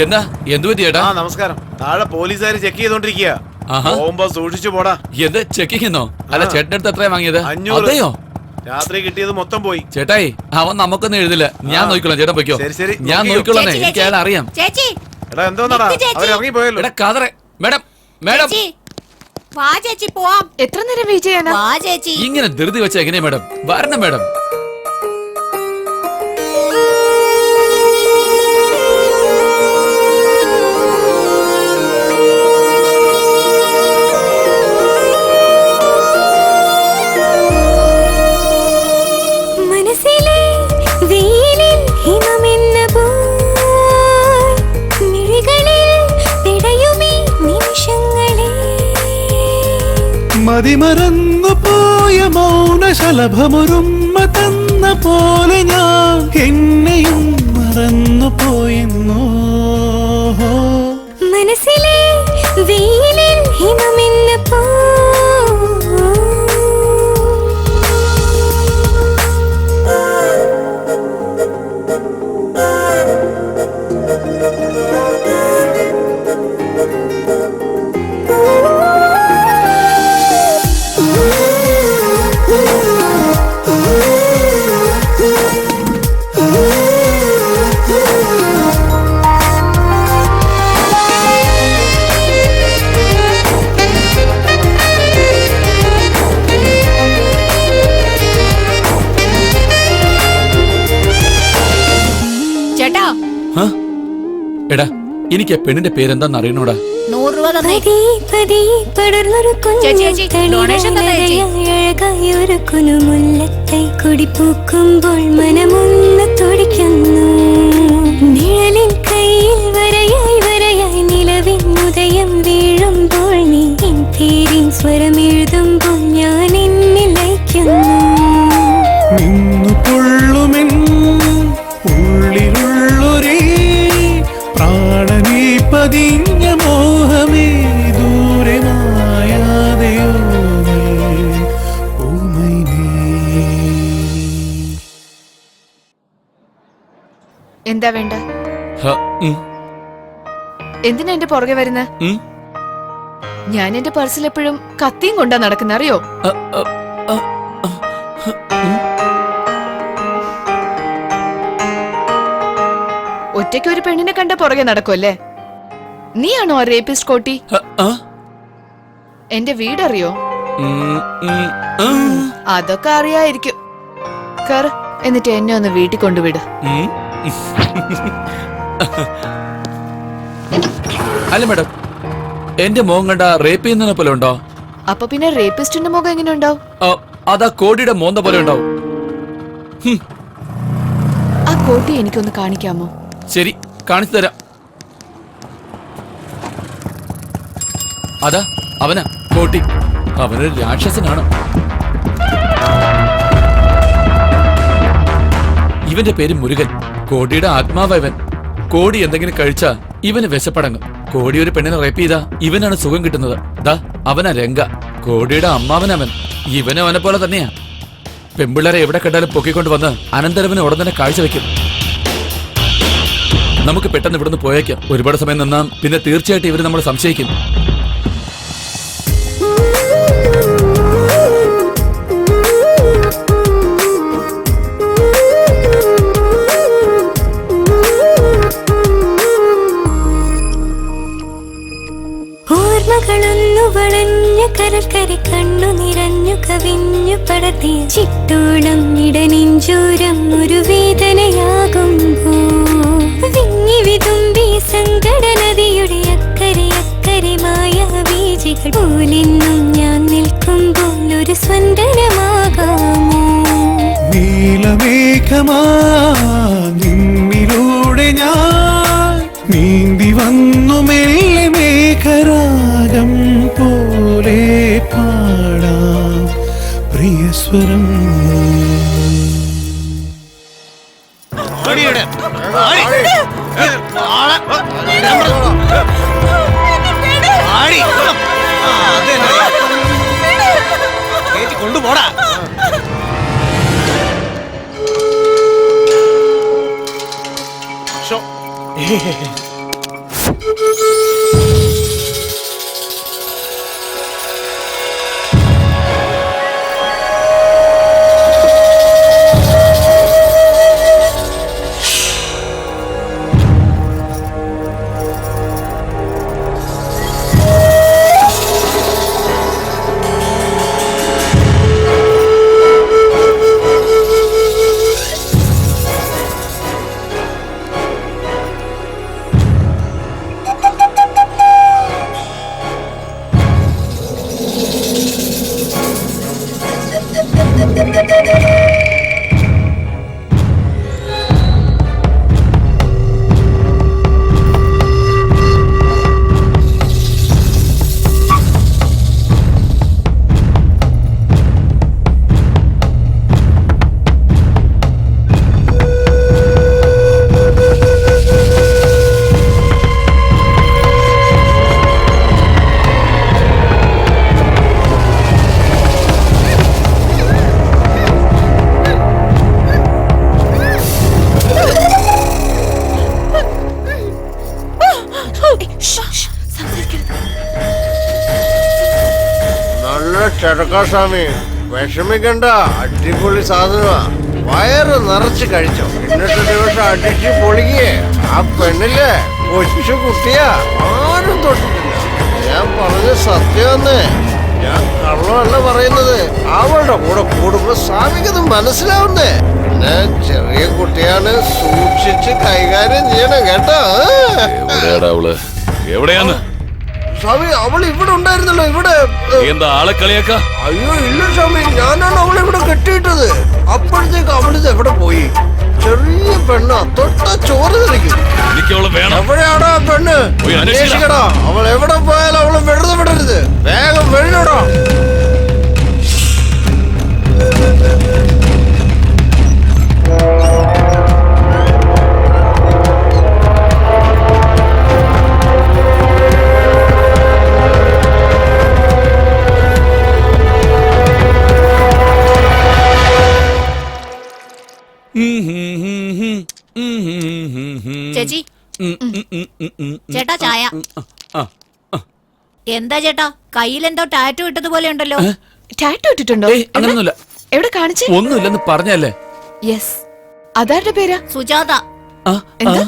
എന്നാ എന്ത് പറ്റി ചേട്ടാ? നമസ്കാരം. താഴെ പോലീസുകാർ ചെക്ക് ചെയ്തോണ്ടിരിക്കുക. പോകുമ്പോ സൂക്ഷിച്ചു പോടാ. എന്ത് ചെക്കിങ്ങോ? അല്ല ചേട്ടന്റെ അടുത്ത് എത്രയാ വാങ്ങിയത്? 500. അതെയോ? രാത്രി കിട്ടിയത് മൊത്തം പോയി. ചേട്ടായി അവൻ നമുക്കൊന്നും എഴുതില്ല. ഞാൻ നോക്കിക്കോളാം. ചേട്ടൻ പൊയ്ക്കോ. ഞാൻ നോക്കിക്കോളാം. എനിക്ക് അയാൾ അറിയാം. എടാ എന്തോന്നാടാ അവരിറങ്ങി പോയല്ലോ. എടാ കാതറെ മേഡം മേഡം വാ ചേച്ചി പോവാം. എത്ര നേരം വെയിറ്റ് ചെയ്യാനാ? വാ ചേച്ചി. ഇങ്ങനെ ധൃതി വെച്ച എങ്ങനെയാ മേഡം? വരണം മേഡം. മതിമറന്നു പോയ മൗനശലഭമൊരുമ്മ തന്ന പോലെ ഞാൻ എന്നെയും മറന്നു പോയെന്നോ. മനസ്സിലെ വെയിലിൽ ഹിമമെന്ന പോ എടാ എനിക്ക് പെണ്ണിന്റെ പേരെന്താന്ന് അറിയണോടാ? 100 രൂപ തന്നെ. കുടിപ്പൂക്കുമ്പോൾ മനമൊന്ന് തുടിക്കുന്നു. നിഴലിൻ കയ്യിൽ വരയായി വരയായി നിലവിൻ ഉദയം വീഴുമ്പോൾ നീ എൻ പേരിൻ സ്വരമെഴുതുമ്പോൾ ഞാൻ എന്നിൽ ലയിക്കുന്നു. പതിഞ്ഞ മോഹമേ ദൂരെ മായാതെയോ എന്താ വേണ്ട? എന്തിനാ എന്റെ പുറകെ വരുന്ന? ഞാൻ എന്റെ പേഴ്സിൽ എപ്പോഴും കത്തിയും കൊണ്ടാ നടക്കുന്ന, അറിയോ? ഒറ്റയ്ക്ക് ഒരു പെണ്ണിനെ കണ്ട പുറകെ നടക്കുമല്ലേ? നീയാണോ ആ റേപ്പിസ്റ്റ് കോട്ടി? എന്റെ വീടറിയോ? അതൊക്കെ അറിയായിരിക്കും. കേറ്, എന്നിട്ട് എന്നെ ഒന്ന് വീട്ടിൽ കൊണ്ടുവിട്. അല്ല മേഡം, എന്റെ മോൻ കണ്ട റേപ്പ് ചെയ്യുന്നതിനെ പോലെ ഉണ്ടോ? അപ്പൊ പിന്നെ റേപ്പിസ്റ്റിന്റെ മുഖം എങ്ങനെ ഉണ്ടാവും? അതാ കോടിയുടെ മോന്ത പോലെ ഉണ്ടാവും. ആ കോട്ടി എനിക്കൊന്ന് കാണിക്കാമോ? ശരി, കാണിച്ചു തരാം. അതാ അവനാ കോട്ടി. അവനൊരു രാക്ഷസനാണ്. ഇവന്റെ പേര് മുരുകൻ. കോടിയുടെ ആത്മാവ് ഇവൻ. കോടി എന്തെങ്കിലും കഴിച്ചാ ഇവന് വിശപ്പടങ്ങും. കോടി ഒരു പെണ്ണിനെ റേപ്പ് ചെയ്താ ഇവനാണ് സുഖം കിട്ടുന്നത്. ദാ അവനാ രംഗ, കോടിയുടെ അമ്മാവനവൻ. ഇവനും അവനെ പോലെ തന്നെയാ. പെമ്പിള്ളേരെ എവിടെ കണ്ടാലും പൊക്കിക്കൊണ്ട് വന്ന് അനന്തരവന് ഉടൻ തന്നെ കാഴ്ചവെക്കും. നമുക്ക് പെട്ടെന്ന് ഇവിടുന്ന് പോയേക്കാം. ഒരുപാട് സമയം നിന്നാ പിന്നെ തീർച്ചയായിട്ടും ഇവര് നമ്മൾ സംശയിക്കും. ഓർമ്മകളൊന്നു വളഞ്ഞ കരക്കര കണ്ണു നിറഞ്ഞു കവിഞ്ഞു പടർത്തിയ ചിട്ടോളം ഇടനെഞ്ചോരം ഒരു വേദനയാകുമ്പോ വിങ്ങി വിതുമ്പി സങ്കടനദിയുടെ അക്കരെ അക്കരെ മായ ബീജികൾ പോലെന്നും ഞാൻ നിൽക്കുമ്പോൾ ഒരു സ്വന്തനമാകാമോ? നീലമേഘമാ നിന്നിലൂടെ ഞാൻ നീന്തി വന്നു മെല്ലെ മേഘരാഗം പോലെ പാടാം പ്രിയസ്വരം. കൊണ്ടുപോടാ. നല്ല ചെറുക്കാസ്വാമി, വിഷമിക്കണ്ട, അടിപൊളി സാധനമാ. വയറ് നിറച്ച് കഴിച്ചോ. ഇന്നത്തെ ദിവസം അടിച്ച് പൊളിക്കേ. ആ പെണ്ണില്ലേ കൊച്ചു കുട്ടിയാ, ആരും തൊട്ടിട്ടില്ല. ഞാൻ പറഞ്ഞ സത്യമെന്ന്, ഞാൻ കള്ളമല്ല പറയുന്നത്. അവളുടെ കൂടെ കൂടുമ്പോ സ്വാമിക്കത് മനസ്സിലാവുന്നേ. പിന്നെ ചെറിയ കുട്ടിയാണ്, സൂക്ഷിച്ച് കൈകാര്യം ചെയ്യണം കേട്ടോ. അവള് എവിടെയാന്ന് സ്വാമി? അവൾ ഇവിടെ ഉണ്ടായിരുന്നല്ലോ. ഇവിടെ എന്താ ആളെ കളിയാക്ക? അയ്യോ ഇല്ല സ്വാമി, ഞാനാണ് അവളെ ഇവിടെ കെട്ടിയിട്ടത്. അപ്പോഴത്തേക്ക് അവളിത് എവിടെ പോയി? ചെറിയ പെണ്ണ, തൊട്ട ചോറ് കളിക്കും. എനിക്ക് അവള് വേണം. എവിടെയാണോ ആ പെണ്ണ്? അന്വേഷിക്കടാ. അവൾ എവിടെ പോയാലും അവള് വെറുതെ വിടരുത്. വേഗം വെളിയിലോ. ചേച്ചി ചേട്ടാ ചായ. എന്താ ചേട്ടാ കയ്യിലെന്തോ ടാറ്റു ഇട്ടതുപോലെ ഉണ്ടല്ലോ. ടാറ്റു ഇട്ടിട്ടുണ്ടോ? അങ്ങനൊന്നുമില്ല. എവിടെ കാണിച്ചേ? ഒന്നുമില്ലെന്ന് പറഞ്ഞല്ലേ. യെസ്. അതാരുടെ പേരാ? സുജാത. എന്താ?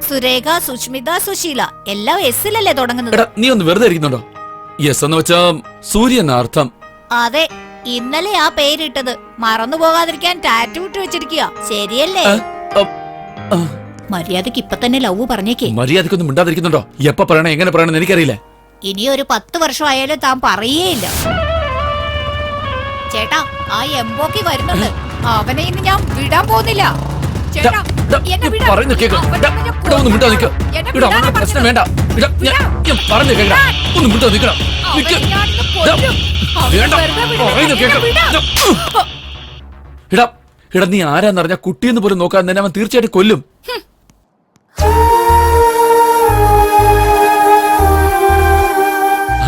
സുരേഖ, സുഷ്മിത, സുശീല എല്ലാം എസ്സിലല്ലേ തുടങ്ങുന്നത്. എടാ നീ ഒന്ന് വെറുതെ ഇരിക്കുന്നുണ്ടോ? യെസ് എന്ന് വെച്ചാ സൂര്യൻ അർത്ഥം. അതെ, ഇന്നലെ ആ പേരിട്ടത് മറന്നു പോകാതിരിക്കാൻ ടാറ്റു ഇട്ട് വെച്ചിരിക്കുക. ശരിയല്ലേ? മര്യാദക്ക് ഇപ്പൊ തന്നെ ലവ് പറഞ്ഞേക്കേ. മര്യാദക്കൊന്നും മിണ്ടാതിരിക്കുന്നുണ്ടോ? എപ്പ പറയണേ എങ്ങനെ പറയണെന്ന് എനിക്കറിയില്ല. ഇനി ഒരു 10 വർഷം ആയാലും താൻ പറയേയില്ല. ചേട്ടാ ആ എംബോക്കി വരുന്നുണ്ട്. അവനെ ഇന്ന് ഞാൻ വിടാൻ പോകുന്നില്ല. ചേട്ടാ, എന്നെ വിടാൻ. പറഞ്ഞു കേൾക്കാം. അവനെ ഞാൻ ഇവിടെ ഒന്ന് മിണ്ടാ നിൽക്കാം. എന്നെ ഇവിടെ വിടാനാ അവന്റെ പ്രശ്നം പറഞ്ഞത്. വേണ്ട. ഞാൻ പറഞ്ഞു കേൾക്കാം. ഒന്ന് മിണ്ടാ നിൽക്കണം. അവനെ ഞാനിന്ന് കൊല്ലും. അവനെ വേണ്ട. വെറുതെ വിടരുത്. പറയുന്നു എന്നെ കേൾക്കാം. വിടാ. ഇടാ ഇടാ നീ ആരാന്നറിഞ്ഞ കുട്ടിയെന്ന് പോലും നോക്കാൻ തന്നെ അവൻ തീർച്ചയായിട്ടും കൊല്ലും.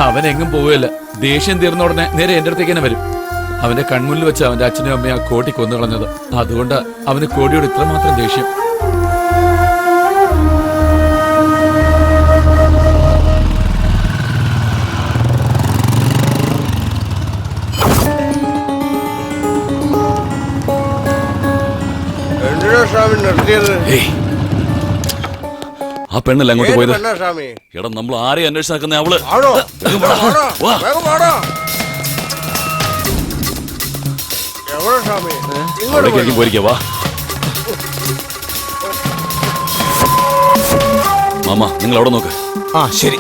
അവനെങ്ങും പോവുകയല്ല. ദേഷ്യം തീർന്ന ഉടനെ നേരെ എന്റെ അടുത്തേക്ക് തന്നെ വരും. അവന്റെ കൺമുന്നിൽ വെച്ച് അവന്റെ അച്ഛനും അമ്മയും ആ കോടി കൊന്നു കളഞ്ഞത്. അതുകൊണ്ട് അവന് കോടിയോട് ഇത്രമാത്രം ദേഷ്യം. എന്തിനാ സ്വാമി നിർത്തിയത്? ആ പെണ്ണല്ല അങ്ങോട്ട് പോയത്. പെണ്ണാ സ്വാമി? എടാ നമ്മൾ ആരെയും അന്വേഷിച്ച് നടക്കുന്ന അവള്. ആണോ? വേഗം വാടാ. എവിടെ സ്വാമി? ഇങ്ങോട്ട് പോയി. പോയിരിക്കവാ മാമ, നിങ്ങൾ അവിടെ നോക്ക്. ആ ശരി.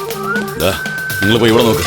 നിങ്ങൾ പോയി ഇവിടെ നോക്ക്.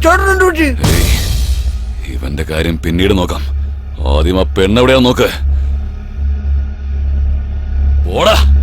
ചേട്ടൻ നിന്റെ കാര്യം പിന്നീട് നോക്കാം. ആദ്യം ആ പെണ്ണെവിടെയാ നോക്ക്. പോടാ.